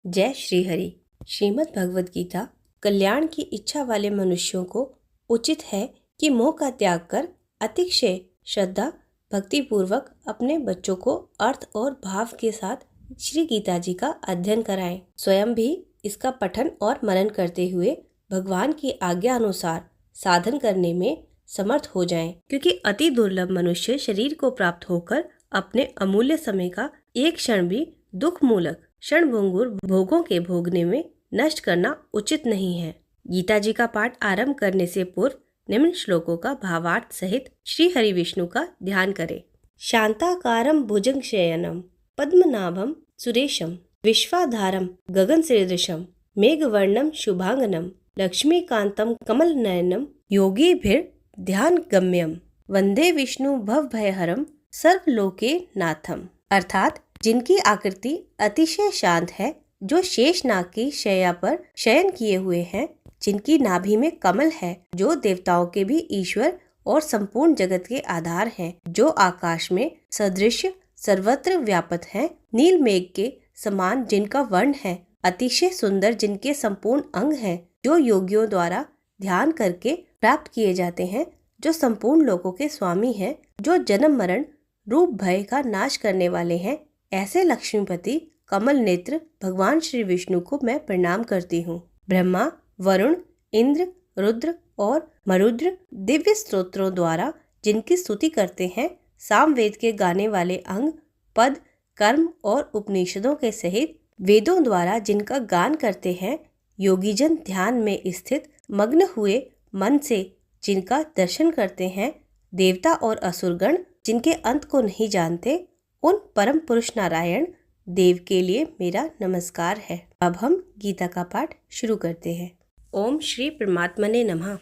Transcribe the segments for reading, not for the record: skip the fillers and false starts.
जय श्री हरि। श्रीमद् भगवद गीता कल्याण की इच्छा वाले मनुष्यों को उचित है कि मोह का त्याग कर अतिशय श्रद्धा भक्ति पूर्वक अपने बच्चों को अर्थ और भाव के साथ श्री गीता जी का अध्ययन कराएं। स्वयं भी इसका पठन और मनन करते हुए भगवान की आज्ञा अनुसार साधन करने में समर्थ हो जाएं, क्योंकि अति दुर्लभ मनुष्य शरीर को प्राप्त होकर अपने अमूल्य समय का एक क्षण भी दुख मूलक क्षणभंगुर भोगों के भोगने में नष्ट करना उचित नहीं है। गीता जी का पाठ आरंभ करने से पूर्व निम्न श्लोकों का भावार्थ सहित श्री हरि विष्णु का ध्यान करें। शांताकारं भुजगशयनं पद्मनाभं सुरेशं विश्वाधारं गगन सदृशं मेघवर्णं शुभांगनं लक्ष्मीकांतं कमलनयनं योगीभिर ध्यान गम्यम वंदे विष्णु भवभयहरं सर्वलोके नाथम। अर्थात जिनकी आकृति अतिशय शांत है, जो शेषनाग की शैया पर शयन किए हुए हैं, जिनकी नाभि में कमल है, जो देवताओं के भी ईश्वर और संपूर्ण जगत के आधार हैं, जो आकाश में सदृश सर्वत्र व्यापक हैं, नील मेघ के समान जिनका वर्ण है, अतिशय सुंदर जिनके संपूर्ण अंग हैं, जो योगियों द्वारा ध्यान करके प्राप्त किए जाते हैं, जो संपूर्ण लोकों के स्वामी हैं, जो जन्म मरण रूप भय का नाश करने वाले हैं, ऐसे लक्ष्मीपति कमल नेत्र भगवान श्री विष्णु को मैं प्रणाम करती हूँ। ब्रह्मा, वरुण, इंद्र, रुद्र और मरुद्र दिव्य स्तोत्रों द्वारा जिनकी स्तुति करते हैं, सामवेद के गाने वाले अंग, पद, कर्म और उपनिषदों के सहित वेदों द्वारा जिनका गान करते हैं, योगीजन ध्यान में स्थित मग्न हुए मन से जिनका दर्शन करते हैं, देवता और असुरगण जिनके अंत को नहीं जानते, उन परम पुरुष नारायण देव के लिए मेरा नमस्कार है। अब हम गीता का पाठ शुरू करते हैं। ओम श्री परमात्मने नमः।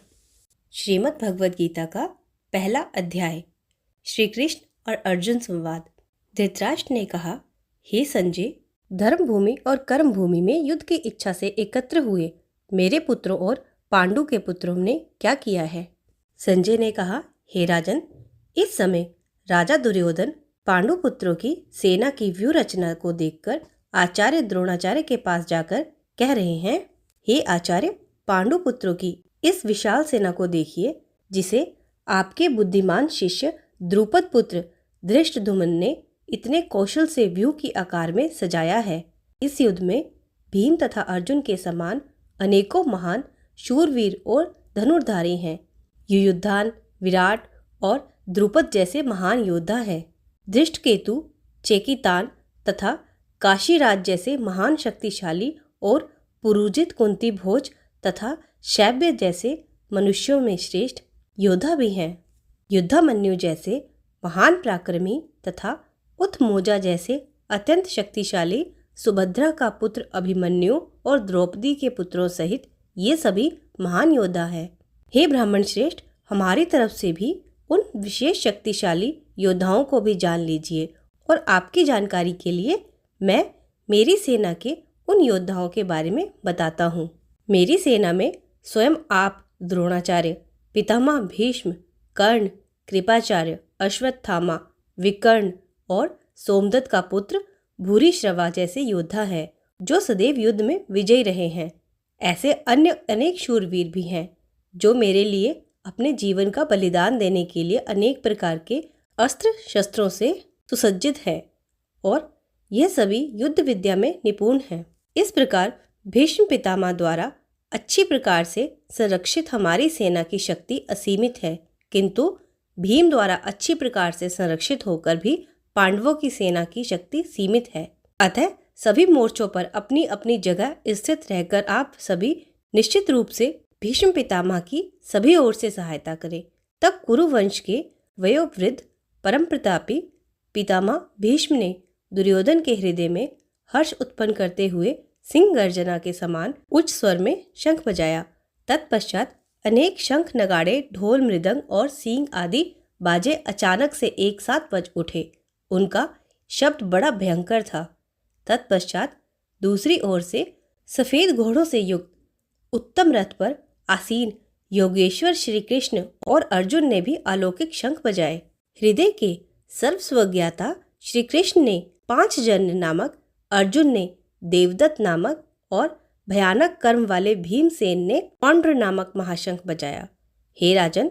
श्रीमद् भगवद गीता का पहला अध्याय। श्री कृष्ण और अर्जुन संवाद। धृतराष्ट्र ने कहा, हे संजय, धर्म भूमि और कर्म भूमि में युद्ध की इच्छा से एकत्र हुए मेरे पुत्रों और पांडु के पुत्रों ने क्या किया है? संजय ने कहा, हे राजन, इस समय राजा दुर्योधन पांडु पुत्रों की सेना की व्यू रचना को देखकर आचार्य द्रोणाचार्य के पास जाकर कह रहे हैं, हे आचार्य, पांडु पुत्रों की इस विशाल सेना को देखिए, जिसे आपके बुद्धिमान शिष्य द्रुपद पुत्र धृष्टद्युम्न ने इतने कौशल से व्यू की आकार में सजाया है। इस युद्ध में भीम तथा अर्जुन के समान अनेकों महान शूरवीर और धनुर्धारी हैं। युयुधान, विराट और द्रुपद जैसे महान योद्धा हैं। धृष्टकेतु, चेकितान तथा काशीराज जैसे महान शक्तिशाली और पुरुजित कुंती भोज तथा शैब्य जैसे मनुष्यों में श्रेष्ठ योद्धा भी हैं। युद्धामन्यु जैसे महान पराक्रमी तथा उत्मोजा जैसे अत्यंत शक्तिशाली सुभद्रा का पुत्र अभिमन्यु और द्रौपदी के पुत्रों सहित ये सभी महान योद्धा हैं। हे ब्राह्मण श्रेष्ठ, हमारी तरफ से भी उन विशेष शक्तिशाली योद्धाओं को भी जान लीजिए, और आपकी जानकारी के लिए मैं मेरी सेना के उन योद्धाओं के बारे में बताता हूँ। मेरी सेना में स्वयं आप, द्रोणाचार्य, पितामह भीष्म, कर्ण, कृपाचार्य, अश्वत्थामा, विकर्ण और सोमदत्त का पुत्र भूरिश्रवा जैसे योद्धा हैं, जो सदैव युद्ध में विजयी रहे हैं। ऐसे अन्य अनेक शूरवीर भी हैं, जो मेरे लिए अपने जीवन का बलिदान देने के लिए अनेक प्रकार के अस्त्र शस्त्रों से सुसज्जित है, और यह सभी युद्ध विद्या में निपुण हैं। इस प्रकार भीष्म पितामह द्वारा अच्छी प्रकार से संरक्षित हमारी सेना की शक्ति असीमित है, किंतु भीम द्वारा अच्छी प्रकार से संरक्षित होकर भी पांडवों की सेना की शक्ति सीमित है। अतः सभी मोर्चों पर अपनी अपनी जगह स्थित रहकर आप सभी निश्चित रूप से भीष्म पितामह की सभी ओर से सहायता करें। तब कुरुवंश के वयोवृद्ध परम प्रतापी पितामह भीष्म ने दुर्योधन के हृदय में हर्ष उत्पन्न करते हुए सिंह गर्जना के समान उच्च स्वर में शंख बजाया। तत्पश्चात अनेक शंख, नगाड़े, ढोल, मृदंग और सींग आदि बाजे अचानक से एक साथ बज उठे। उनका शब्द बड़ा भयंकर था। तत्पश्चात दूसरी ओर से सफेद घोड़ों से युक्त उत्तम रथ पर आसीन योगेश्वर श्री कृष्ण और अर्जुन ने भी अलौकिक शंख बजाए। हृदय के सर्वस्वज्ञाता श्री कृष्ण ने 5 जन नामक, अर्जुन ने देवदत्त नामक और भयानक कर्म वाले भीमसेन ने पौंड्र नामक महाशंख बजाया। हे राजन,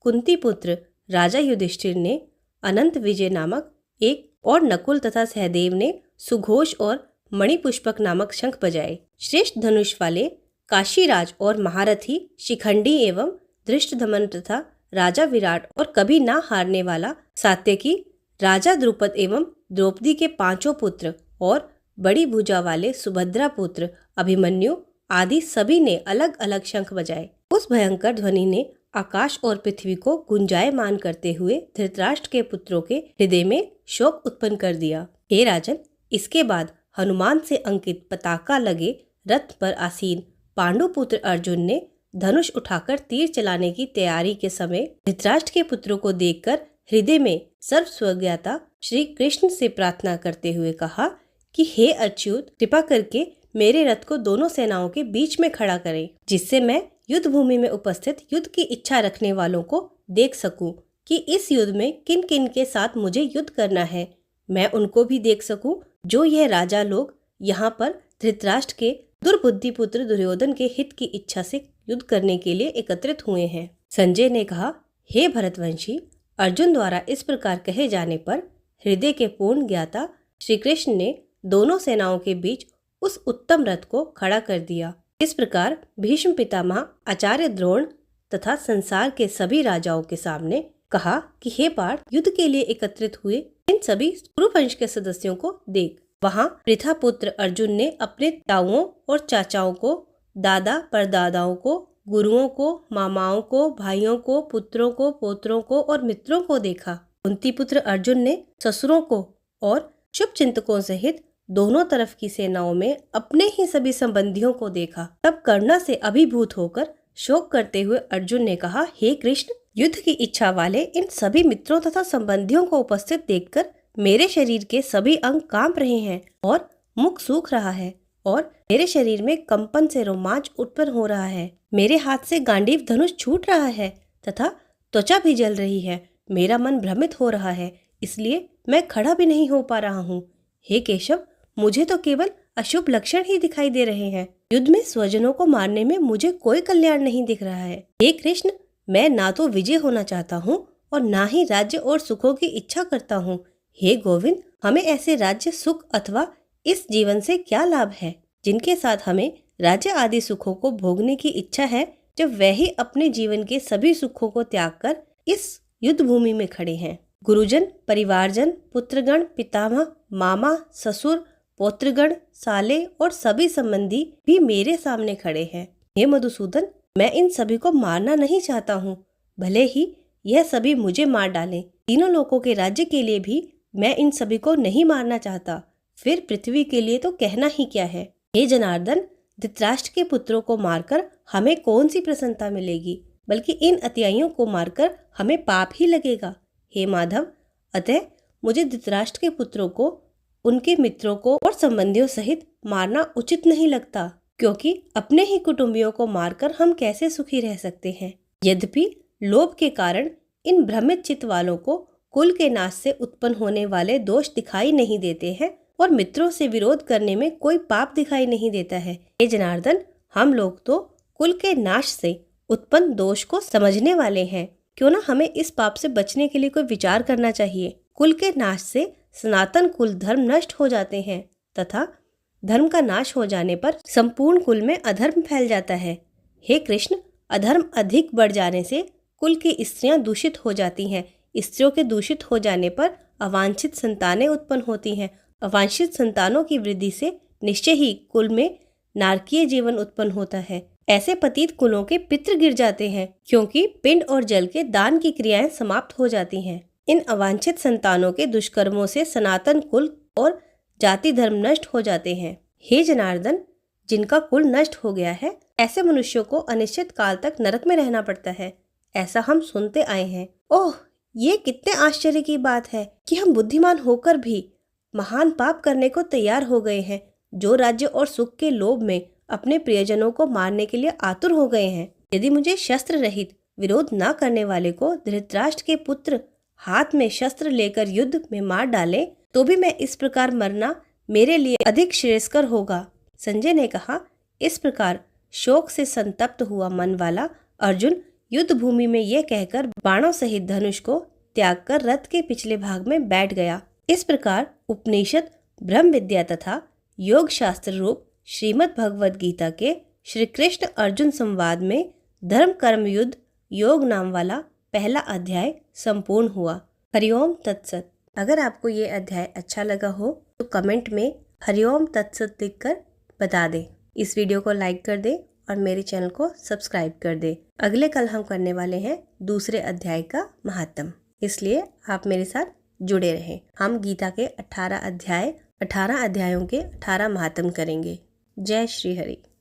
कुंती पुत्र राजा युधिष्ठिर ने अनंत विजय नामक एक और नकुल तथा सहदेव ने सुघोष और मणिपुष्पक नामक शंख बजाए। श्रेष्ठ धनुष वाले काशीराज और महारथी शिखंडी एवं धृष्टद्युम्न तथा राजा विराट और कभी ना हारने वाला सात्यकी, राजा द्रुपद एवं द्रौपदी के 5 पुत्र और बड़ी भुजा वाले सुभद्रा पुत्र अभिमन्यु आदि सभी ने अलग अलग शंख बजाए। उस भयंकर ध्वनि ने आकाश और पृथ्वी को गुंजायमान करते हुए धृतराष्ट्र के पुत्रों के हृदय में शोक उत्पन्न कर दिया। हे राजन, इसके बाद हनुमान से अंकित पताका लगे रथ पर आसीन पांडुपुत्र अर्जुन ने धनुष उठाकर तीर चलाने की तैयारी के समय धृतराष्ट्र के पुत्रों को देखकर हृदय में सर्वस्वज्ञाता श्री कृष्ण से प्रार्थना करते हुए कहा कि हे अच्युत, कृपा करके मेरे रथ को दोनों सेनाओं के बीच में खड़ा करें, जिससे मैं युद्ध भूमि में उपस्थित युद्ध की इच्छा रखने वालों को देख सकूं कि इस युद्ध में किन किन के साथ मुझे युद्ध करना है। मैं उनको भी देख सकूं जो यह राजा लोग यहाँ पर धृतराष्ट्र के दुर्बुद्धि पुत्र दुर्योधन के हित की इच्छा से युद्ध करने के लिए एकत्रित हुए हैं। संजय ने कहा, हे भरतवंशी, अर्जुन द्वारा इस प्रकार कहे जाने पर हृदय के पूर्ण ज्ञाता श्री कृष्ण ने दोनों सेनाओं के बीच उस उत्तम रथ को खड़ा कर दिया। इस प्रकार भीष्म पितामह, आचार्य द्रोण तथा संसार के सभी राजाओं के सामने कहा कि हे पार्थ, युद्ध के लिए एकत्रित हुए इन सभी कुरुवंश के सदस्यों को देख। वहाँ पृथा पुत्र अर्जुन ने अपने ताऊओं और चाचाओं को, दादा परदादाओं को, गुरुओं को, मामाओं को, भाइयों को, पुत्रों को, पोत्रों को और मित्रों को देखा। कुंती पुत्र अर्जुन ने ससुरों को और शुभचिंतकों सहित दोनों तरफ की सेनाओं में अपने ही सभी संबंधियों को देखा। तब करुणा से अभिभूत होकर शोक करते हुए अर्जुन ने कहा, हे कृष्ण, युद्ध की इच्छा वाले इन सभी मित्रों तथा संबंधियों को उपस्थित देखकर मेरे शरीर के सभी अंग कांप रहे हैं और मुख सूख रहा है और मेरे शरीर में कंपन से रोमांच उत्पन्न हो रहा है। मेरे हाथ से गांडीव धनुष छूट रहा है तथा त्वचा भी जल रही है। मेरा मन भ्रमित हो रहा है, इसलिए मैं खड़ा भी नहीं हो पा रहा हूँ। हे केशव, मुझे तो केवल अशुभ लक्षण ही दिखाई दे रहे हैं। युद्ध में स्वजनों को मारने में मुझे कोई कल्याण नहीं दिख रहा है। हे कृष्ण, मैं ना तो विजय होना चाहता हूँ और ना ही राज्य और सुखों की इच्छा करता हूँ। हे गोविंद, हमें ऐसे राज्य सुख अथवा इस जीवन से क्या लाभ है जिनके साथ हमें राज्य आदि सुखों को भोगने की इच्छा है, जब वह ही अपने जीवन के सभी सुखों को त्याग कर इस युद्ध भूमि में खड़े हैं। गुरुजन, परिवारजन, पुत्रगण, पितामह, मामा, ससुर, पौत्रगण, साले और सभी संबंधी भी मेरे सामने खड़े हैं। हे मधुसूदन, मैं इन सभी को मारना नहीं चाहता हूँ, भले ही यह सभी मुझे मार डालें। तीनों लोकों के राज्य के लिए भी मैं इन सभी को नहीं मारना चाहता, फिर पृथ्वी के लिए तो कहना ही क्या है। हे जनार्दन, धृतराष्ट्र के पुत्रों को मारकर हमें कौन सी प्रसन्नता मिलेगी, बल्कि इन अतियाइयों को मारकर हमें पाप ही लगेगा। हे माधव, अतः मुझे धृतराष्ट्र के पुत्रों को, उनके मित्रों को और संबंधियों सहित मारना उचित नहीं लगता, क्योंकि अपने ही कुटुंबियों को मारकर हम कैसे सुखी रह सकते हैं। यद्यपि लोभ के कारण इन भ्रमित चित्त वालों को कुल के नाश से उत्पन्न होने वाले दोष दिखाई नहीं देते हैं और मित्रों से विरोध करने में कोई पाप दिखाई नहीं देता है। हे जनार्दन, हम लोग तो कुल के नाश से उत्पन्न दोष को समझने वाले हैं, क्यों ना हमें इस पाप से बचने के लिए कोई विचार करना चाहिए। कुल के नाश से सनातन कुल धर्म नष्ट हो जाते हैं तथा धर्म का नाश हो जाने पर संपूर्ण कुल में अधर्म फैल जाता है। हे कृष्ण, अधर्म अधिक बढ़ जाने से कुल की स्त्रियां दूषित हो जाती हैं। स्त्रियों के दूषित हो जाने पर अवांछित संतानें उत्पन्न होती हैं। अवांछित संतानों की वृद्धि से निश्चय ही कुल में नारकीय जीवन उत्पन्न होता है। ऐसे पतित कुलों के पितृ गिर जाते हैं, क्योंकि पिंड और जल के दान की क्रियाएं समाप्त हो जाती हैं। इन अवांछित संतानों के दुष्कर्मों से सनातन कुल और जाति धर्म नष्ट हो जाते हैं। हे जनार्दन, जिनका कुल नष्ट हो गया है, ऐसे मनुष्यों को अनिश्चित काल तक नरक में रहना पड़ता है, ऐसा हम सुनते आए हैं। ओह, ये कितने आश्चर्य की बात है कि हम बुद्धिमान होकर भी महान पाप करने को तैयार हो गए हैं, जो राज्य और सुख के लोभ में अपने प्रियजनों को मारने के लिए आतुर हो गए हैं। यदि मुझे शस्त्र रहित विरोध न करने वाले को धृतराष्ट्र के पुत्र हाथ में शस्त्र लेकर युद्ध में मार डाले, तो भी मैं इस प्रकार मरना मेरे लिए अधिक श्रेयस्कर होगा। संजय ने कहा। इस प्रकार शोक से संतप्त हुआ मन वाला अर्जुन युद्ध भूमि में यह कहकर बाणों सहित धनुष को त्याग कर रथ के पिछले भाग में बैठ गया। इस प्रकार उपनिषद, ब्रह्म विद्या तथा योग शास्त्र रूप श्रीमद् भगवद गीता के श्री कृष्ण अर्जुन संवाद में धर्म कर्म युद्ध योग नाम वाला पहला अध्याय संपूर्ण हुआ। हरिओम तत्सत। अगर आपको ये अध्याय अच्छा लगा हो तो कमेंट में हरिओम तत्सत लिखकर बता दें। इस वीडियो को लाइक कर दें और मेरे चैनल को सब्सक्राइब कर दें। अगले कल हम करने वाले हैं दूसरे अध्याय का महात्म, इसलिए आप मेरे साथ जुड़े रहें। हम गीता के 18 अध्यायों के 18 महात्म करेंगे। जय श्री हरि।